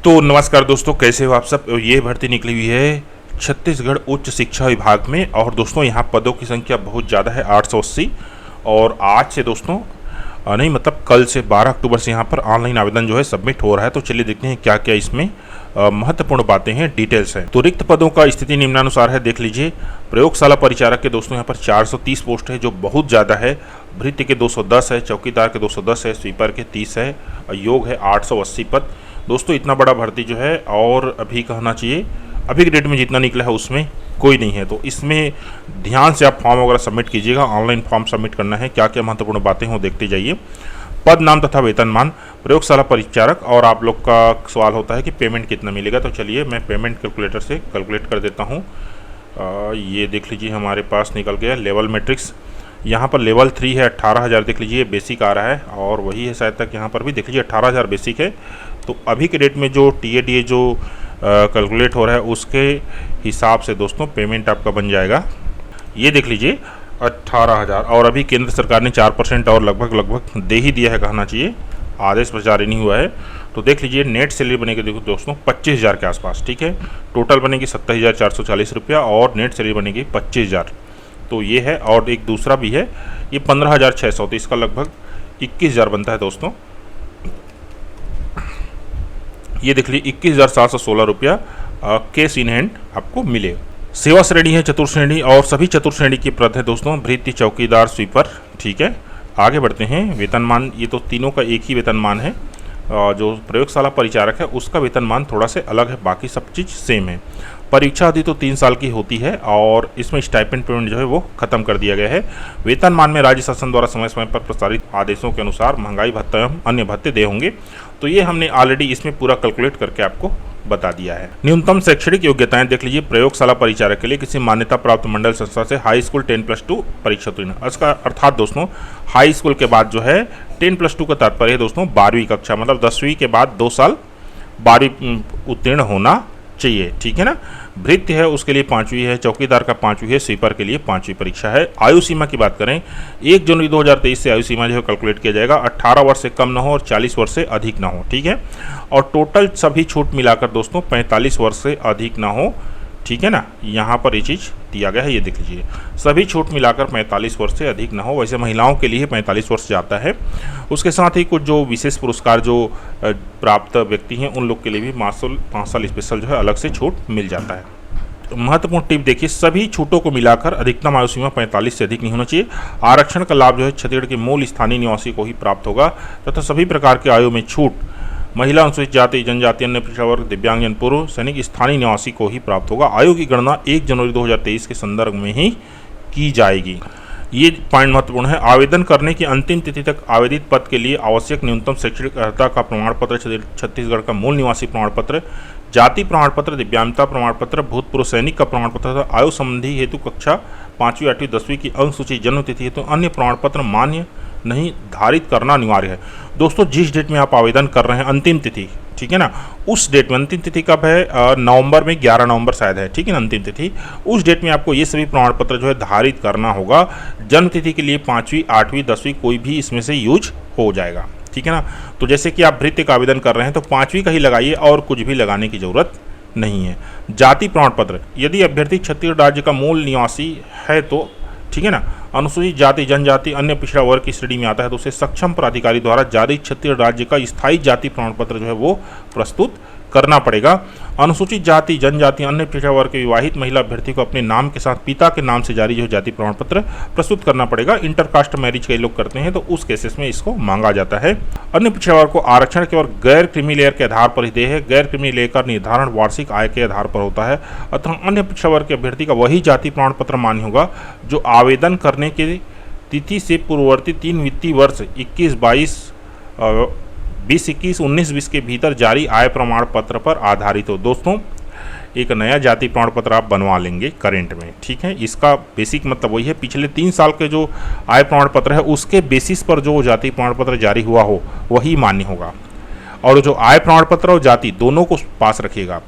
तो नमस्कार दोस्तों, कैसे हो आप सब। ये भर्ती निकली हुई है छत्तीसगढ़ उच्च शिक्षा विभाग में। और दोस्तों यहाँ पदों की संख्या बहुत ज़्यादा है, 880। और आज से दोस्तों नहीं मतलब कल से 12 अक्टूबर से यहाँ पर ऑनलाइन आवेदन जो है सबमिट हो रहा है। तो चलिए देखते हैं क्या क्या इसमें महत्वपूर्ण बातें हैं, डिटेल्स हैं। तो रिक्त पदों का स्थिति निम्नानुसार है, देख लीजिए। प्रयोगशाला परिचारक के दोस्तों यहाँ पर 430 पोस्ट है, जो बहुत ज़्यादा है। भृत्य के 210 है, चौकीदार के 210 है, स्वीपर के 30 है, योग है 880 पद। दोस्तों इतना बड़ा भर्ती जो है, और अभी कहना चाहिए अभी के डेट में जितना निकला है उसमें कोई नहीं है। तो इसमें ध्यान से आप फॉर्म वगैरह सबमिट कीजिएगा। ऑनलाइन फॉर्म सबमिट करना है, क्या क्या महत्वपूर्ण बातें हो देखते जाइए। पद नाम तथा वेतनमान प्रयोगशाला परिचारक। और आप लोग का सवाल होता है कि पेमेंट कितना मिलेगा, तो चलिए मैं पेमेंट कैलकुलेटर से कैलकुलेट कर देता हूँ। ये देख लीजिए हमारे पास निकल गया लेवल मैट्रिक्स। यहाँ पर लेवल 3 है, 18,000 देख लीजिए बेसिक आ रहा है, और वही है शायद तक यहाँ पर भी देख लीजिए 18,000 बेसिक है। तो अभी के डेट में जो TADA जो कैलकुलेट हो रहा है उसके हिसाब से दोस्तों पेमेंट आपका बन जाएगा, ये देख लीजिए 18,000। और अभी केंद्र सरकार ने 4% और लगभग दे ही दिया है, कहना चाहिए आदेश पर जारी नहीं हुआ है। तो देख लीजिए नेट सैलरी बनेगी देखो दोस्तों 25,000 के आसपास, ठीक है। टोटल बनेगी 27,440 रुपया, और नेट सैलरी बनेगी 25,000। तो ये है। और एक दूसरा भी है, ये 15,600, तो इसका लगभग 21,000 बनता है दोस्तों। ये देख लीजिए 21,716 रुपया कैश इन हैंड आपको मिलेगा। सेवा श्रेणी है चतुर्श्रेणी, और सभी चतुर्श्रेणी की पद है दोस्तों, भृत्य, चौकीदार, स्वीपर, ठीक है। आगे बढ़ते हैं। वेतनमान, ये तो तीनों का एक ही वेतनमान है। जो प्रयोगशाला परिचारक है उसका वेतनमान थोड़ा से अलग है, बाकी सब चीज़ सेम है। परीक्षा अवधि तो 3 साल की होती है, और इसमें स्टाइपेंड पेमेंट जो है वो खत्म कर दिया गया है। वेतनमान में राज्य शासन द्वारा समय समय पर प्रसारित आदेशों के अनुसार महंगाई भत्ता एवं अन्य भत्ते दे होंगे। तो ये हमने ऑलरेडी इसमें पूरा कैलकुलेट करके आपको बता दिया है। न्यूनतम शैक्षणिक योग्यताएं देख लीजिए। प्रयोगशाला परिचारक के लिए किसी मान्यता प्राप्त मंडल संस्था से हाई स्कूल 10+2 परीक्षा उत्तीर्ण। इसका अर्थात दोस्तों हाई स्कूल के बाद जो है 10+2 का तात्पर्य है दोस्तों 12वीं कक्षा, मतलब 10वीं के बाद 2 साल 12वीं उत्तीर्ण होना चाहिए, ठीक है ना। भृत्य है उसके लिए 5वीं है, चौकीदार का 5वीं है, स्वीपर के लिए 5वीं परीक्षा है। आयु सीमा की बात करें, 1 जनवरी 2023 से आयु सीमा जो है कैलकुलेट किया जाएगा। 18 वर्ष से कम ना हो और 40 वर्ष से अधिक ना हो, ठीक है। और टोटल सभी छूट मिलाकर दोस्तों 45 वर्ष से अधिक ना हो, ठीक है ना। यहाँ पर ये चीज़ दिया गया है, ये देख लीजिए। सभी छूट मिलाकर 45 वर्ष से अधिक ना हो। वैसे महिलाओं के लिए 45 वर्ष जाता है। उसके साथ ही कुछ जो विशेष पुरस्कार जो प्राप्त व्यक्ति हैं उन लोग के लिए भी 5 साल स्पेशल जो है अलग से छूट मिल जाता है। तो महत्वपूर्ण टिप देखिए, सभी छूटों को मिलाकर अधिकतम आयु सीमा 45 से अधिक नहीं होना चाहिए। आरक्षण का लाभ जो है छत्तीसगढ़ के मूल स्थानीय निवासी को ही प्राप्त होगा, तथा सभी प्रकार के आयु में छूट महिला, अनुसूचित जाति, जनजाति, अन्य पिछड़ा वर्ग, दिव्यांगजन, पुरुष सैनिक स्थानीय निवासी को ही प्राप्त होगा। आयु की गणना 1 जनवरी 2023 के संदर्भ में ही की जाएगी। ये पॉइंट महत्वपूर्ण है। आवेदन करने की अंतिम तिथि तक आवेदित पद के लिए आवश्यक न्यूनतम शैक्षणिक अर्हता का प्रमाण पत्र, छत्तीसगढ़ का मूल निवासी प्रमाण पत्र, जाति प्रमाण पत्र, दिव्यांगता प्रमाण पत्र, भूतपूर्व सैनिक का प्रमाण पत्र तथा आयु संबंधी हेतु कक्षा 5वीं, 8वीं, 10वीं की अनुसूची जन्म तिथि हेतु अन्य प्रमाण पत्र मान्य नहीं धारित करना अनिवार्य है। दोस्तों जिस डेट में आप आवेदन कर रहे हैं अंतिम तिथि, ठीक है ना, उस डेट में, अंतिम तिथि कब है, नवंबर में 11 नवंबर शायद है, ठीक है ना अंतिम तिथि। उस डेट में आपको ये सभी प्रमाण पत्र जो है धारित करना होगा। जन्म तिथि के लिए 5वीं, 8वीं, 10वीं कोई भी इसमें से यूज हो जाएगा, ठीक है ना। तो जैसे कि आप भृत्य का आवेदन कर रहे हैं तो 5वीं का ही लगाइए, और कुछ भी लगाने की जरूरत नहीं है। जाति प्रमाण पत्र, यदि अभ्यर्थी छत्तीसगढ़ राज्य का मूल निवासी है तो, ठीक है ना, अनुसूचित जाति, जनजाति, अन्य पिछड़ा वर्ग की श्रेणी में आता है तो उसे सक्षम प्राधिकारी द्वारा जारी छत्तीसगढ़ राज्य का स्थायी जाति प्रमाण पत्र जो है वो प्रस्तुत करना पड़ेगा। अनुसूचित जाति, जनजाति, अन्य पिछड़ा वर्ग के विवाहित महिला अभ्यर्थी को अपने नाम के साथ पिता के नाम से जारी जो जाति प्रमाण पत्र प्रस्तुत करना पड़ेगा। इंटरकास्ट मैरिज कई लोग करते हैं तो उस केसेस में इसको मांगा जाता है। अन्य पिछड़ा वर्ग को आरक्षण केवल गैर क्रीमी लेयर के आधार पर ही दे है। गैर क्रीमी लेयर का निर्धारण वार्षिक आय के आधार पर होता है, अतः अन्य पिछड़ा वर्ग के अभ्यर्थी का वही जाति प्रमाण पत्र मान्य होगा जो आवेदन करने के तिथि से पूर्ववर्ती 3 वित्तीय वर्ष 21-22, 20-21, 19-20 के भीतर जारी आय प्रमाण पत्र पर आधारित हो। दोस्तों एक नया जाति प्रमाण पत्र आप बनवा लेंगे करेंट में, ठीक है। इसका बेसिक मतलब वही है, पिछले 3 साल के जो आय प्रमाण पत्र है उसके बेसिस पर जो जाति प्रमाण पत्र जारी हुआ हो वही मान्य होगा, और जो आय प्रमाण पत्र और जाति दोनों को पास रखिएगा।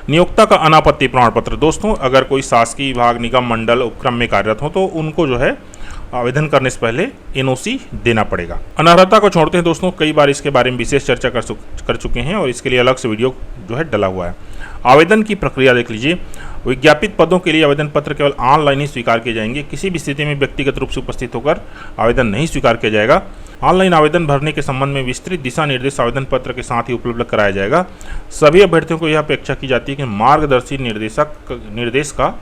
नियोक्ता का अनापत्ति प्रमाण पत्र, दोस्तों अगर कोई शासकीय विभाग, निगम, मंडल, उपक्रम में कार्यरत हो तो उनको जो है आवेदन करने से पहले एनओसी देना पड़ेगा। अनर्हता को छोड़ते हैं दोस्तों, कई बार इसके बारे में विशेष चर्चा कर चुके हैं और इसके लिए अलग से वीडियो जो है डला हुआ है। आवेदन की प्रक्रिया देख लीजिए। विज्ञापित पदों के लिए आवेदन पत्र केवल ऑनलाइन ही स्वीकार किए जाएंगे। किसी भी स्थिति में व्यक्तिगत रूप से उपस्थित होकर आवेदन नहीं स्वीकार किया जाएगा। ऑनलाइन आवेदन भरने के संबंध में विस्तृत दिशा निर्देश आवेदन पत्र के साथ ही उपलब्ध कराया जाएगा। सभी अभ्यर्थियों को यह अपेक्षा की जाती है कि मार्गदर्शी निर्देश का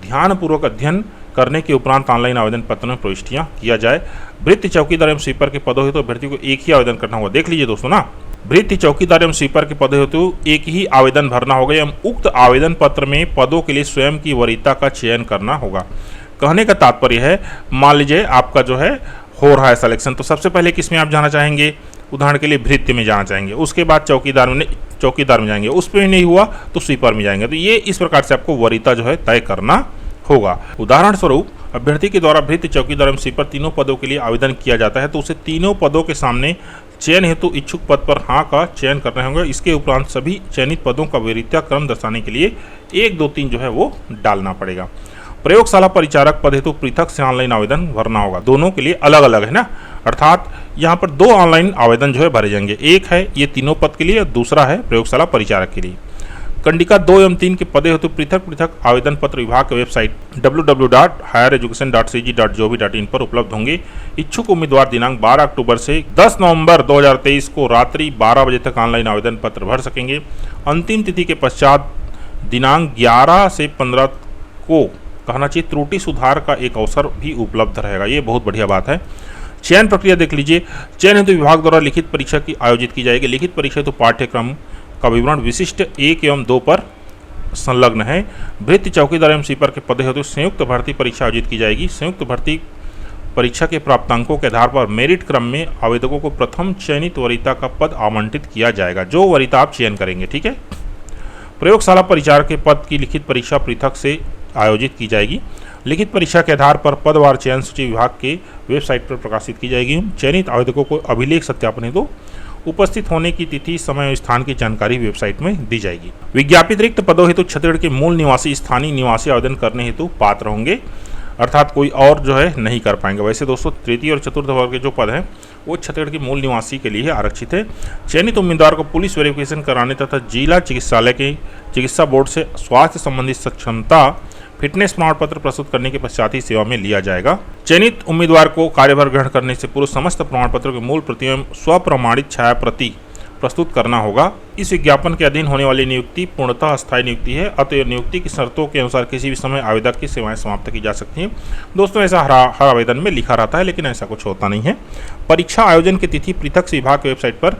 ध्यानपूर्वक अध्ययन करने के उपरांत ऑनलाइन आवेदन पत्र में प्रविष्टियां किया जाए। वृत्ति चौकीदार एवं स्वीपर के पदों हेतु अभ्यर्थी को एक ही आवेदन करना होगा। देख लीजिए दोस्तों ना, वृत्ति चौकीदार एवं स्वीपर के पदों हेतु एक ही आवेदन भरना होगा एवं उक्त आवेदन पत्र में पदों के लिए स्वयं की वरीयता का चयन करना होगा। कहने का तात्पर्य है, मान लीजिए आपका जो है हो रहा है सिलेक्शन, तो सबसे पहले किस में आप जाना चाहेंगे? उदाहरण के लिए भृत्य में जाना चाहेंगे, उसके बाद चौकीदार में जाएंगे, उस पर नहीं हुआ तो स्वीपर में जाएंगे। तो ये इस प्रकार से आपको वरीयता जो है तय करना होगा। उदाहरण स्वरूप अभ्यर्थी के द्वारा भृत्य, चौकीदार एवं स्वीपर तीनों पदों के लिए आवेदन किया जाता है तो उसे तीनों पदों के सामने चयन हेतु इच्छुक पद पर हाँ का चयन करना होगा। इसके उपरांत सभी चयनित पदों का वरीयता क्रम दर्शाने के लिए 1, 2, 3 जो है वो डालना पड़ेगा। प्रयोगशाला परिचारक पद हेतु पृथक से ऑनलाइन आवेदन भरना होगा। दोनों के लिए अलग अलग है ना, अर्थात यहाँ पर 2 ऑनलाइन आवेदन जो है भरे जाएंगे। एक है ये तीनों पद के लिए और दूसरा है प्रयोगशाला परिचारक के लिए। कंडिका 2 एवं 3 के पदे हेतु पृथक पृथक आवेदन पत्र विभाग की वेबसाइट www.highereducation.gov.in पर उपलब्ध होंगे। इच्छुक उम्मीदवार दिनांक 12 अक्टूबर से 10 नवंबर 2023 को रात्रि 12 बजे तक ऑनलाइन आवेदन पत्र भर सकेंगे। अंतिम तिथि के पश्चात दिनांक 11 से 15 को कहना चाहिए त्रुटि सुधार का एक अवसर भी उपलब्ध रहेगा। ये बहुत बढ़िया बात है। चयन प्रक्रिया देख लीजिए। चयन हेतु विभाग द्वारा लिखित परीक्षा की आयोजित की जाएगी। लिखित परीक्षा हेतु पाठ्यक्रम का विवरण विशिष्ट 1 एवं 2 पर संलग्न है। भृत्य, चौकीदार एवं स्वीपर के पद हेतु संयुक्त भर्ती परीक्षा आयोजित की जाएगी। संयुक्त भर्ती परीक्षा के प्राप्तांकों के आधार पर मेरिट क्रम में आवेदकों को प्रथम चयनित वरीयता का पद आवंटित किया जाएगा, जो वरीयता आप चयन करेंगे। ठीक है। प्रयोगशाला परिचारक के पद की लिखित परीक्षा पृथक से आयोजित की जाएगी। लिखित परीक्षा के आधार पर पदवार चयन सूची विभाग के वेबसाइट पर प्रकाशित की जाएगी। चयनित आवेदकों को अभिलेख सत्यापन हेतु उपस्थित होने की तिथि, समय और स्थान की जानकारी वेबसाइट में दी जाएगी। विज्ञापित रिक्त पदों हेतु छत्तीसगढ़ के मूल निवासी स्थानीय निवासी आवेदन करने हेतु पात्र होंगे, अर्थात कोई और जो है नहीं कर पाएंगे। वैसे दोस्तों तृतीय और चतुर्थ वर्ग के जो पद हैं वो छत्तीसगढ़ के मूल निवासी के लिए आरक्षित है। चयनित उम्मीदवार को पुलिस वेरिफिकेशन कराने तथा जिला चिकित्सालय के चिकित्सा बोर्ड से स्वास्थ्य संबंधी सक्षमता फिटनेस प्रमाण पत्र प्रस्तुत करने के पश्चात ही सेवा में लिया जाएगा। चयनित उम्मीदवार को कार्यभार ग्रहण करने से पूर्व समस्त प्रमाण पत्रों के मूल प्रतियों में स्वप्रमाणित छाया प्रति प्रस्तुत करना होगा। इस विज्ञापन के अधीन होने वाली नियुक्ति पूर्णतः अस्थायी नियुक्ति है, अतः नियुक्ति की शर्तों के अनुसार किसी भी समय आवेदक की सेवाएं समाप्त की जा सकती हैं। दोस्तों ऐसा हर आवेदन में लिखा रहता है, लेकिन ऐसा कुछ होता नहीं है। परीक्षा आयोजन की तिथि पृथक से विभाग की वेबसाइट पर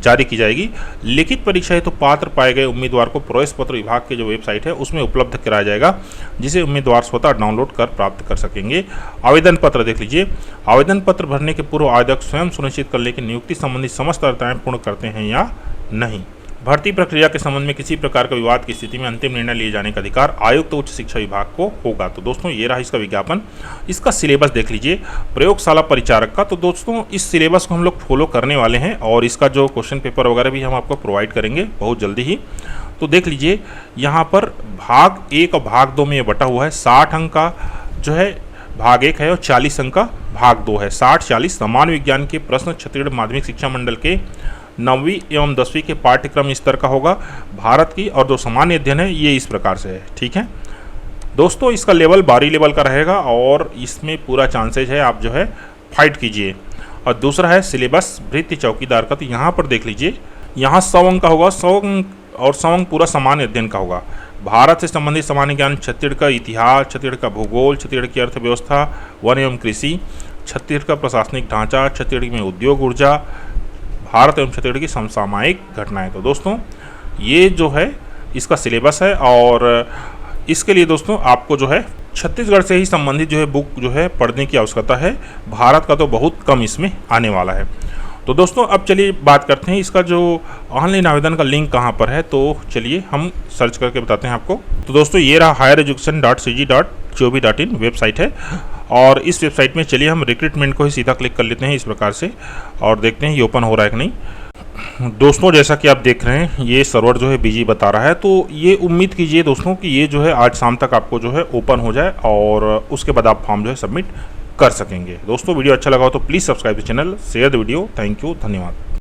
जारी की जाएगी। लिखित परीक्षा हेतु पात्र पाए गए उम्मीदवार को प्रवेश पत्र विभाग की जो वेबसाइट है उसमें उपलब्ध कराया जाएगा, जिसे उम्मीदवार स्वतः डाउनलोड कर प्राप्त कर सकेंगे। आवेदन पत्र देख लीजिए। आवेदन पत्र भरने के पूर्व आवेदक स्वयं सुनिश्चित कर ले कि नियुक्ति संबंधी समस्त अर्हताएं पूर्ण करते हैं या नहीं। भर्ती प्रक्रिया के संबंध में किसी प्रकार का विवाद की स्थिति में अंतिम निर्णय लिए जाने का अधिकार आयुक्त उच्च शिक्षा विभाग को होगा। तो दोस्तों ये रहा इसका विज्ञापन। इसका सिलेबस देख लीजिए प्रयोगशाला परिचारक का। तो दोस्तों इस सिलेबस को हम लोग फॉलो करने वाले हैं और इसका जो क्वेश्चन पेपर वगैरह भी हम आपको प्रोवाइड करेंगे बहुत जल्दी ही। तो देख लीजिए यहाँ पर भाग 1 और भाग 2 में ये बटा हुआ है। 60 अंक का जो है भाग 1 है और 40 अंक का भाग 2 है। 60-40 सामान्य विज्ञान के प्रश्न छत्तीसगढ़ माध्यमिक शिक्षा मंडल के 9वीं एवं 10वीं के पाठ्यक्रम स्तर का होगा। भारत की और जो सामान्य अध्ययन है ये इस प्रकार से है। ठीक है दोस्तों, इसका लेवल 12 लेवल का रहेगा और इसमें पूरा चांसेज है आप जो है फाइट कीजिए। और दूसरा है सिलेबस भृत्य चौकीदार का। तो यहाँ पर देख लीजिए, यहाँ 100 अंक का होगा, 100 अंक और 100 अंक पूरा सामान्य अध्ययन का होगा। भारत से संबंधित सामान्य ज्ञान, छत्तीसगढ़ का इतिहास, छत्तीसगढ़ का भूगोल, छत्तीसगढ़ की अर्थव्यवस्था, वन एवं कृषि, छत्तीसगढ़ का प्रशासनिक ढांचा, छत्तीसगढ़ में उद्योग ऊर्जा, भारत एवं छत्तीसगढ़ की समसामयिक घटनाएं। तो दोस्तों ये जो है इसका सिलेबस है और इसके लिए दोस्तों आपको जो है छत्तीसगढ़ से ही संबंधित जो है बुक जो है पढ़ने की आवश्यकता है। भारत का तो बहुत कम इसमें आने वाला है। तो दोस्तों अब चलिए बात करते हैं इसका जो ऑनलाइन आवेदन का लिंक कहाँ पर है। तो चलिए हम सर्च करके बताते हैं आपको। तो दोस्तों ये रहा highereducation.cg.gov.in वेबसाइट है और इस वेबसाइट में चलिए हम रिक्रूटमेंट को ही सीधा क्लिक कर लेते हैं इस प्रकार से और देखते हैं ये ओपन हो रहा है कि नहीं। दोस्तों जैसा कि आप देख रहे हैं ये सर्वर जो है बिजी बता रहा है, तो ये उम्मीद कीजिए दोस्तों कि ये जो है आज शाम तक आपको जो है ओपन हो जाए और उसके बाद आप फॉर्म जो है सबमिट कर सकेंगे। दोस्तों वीडियो अच्छा लगा हो तो please subscribe the channel, share the video. Thank you, धन्यवाद।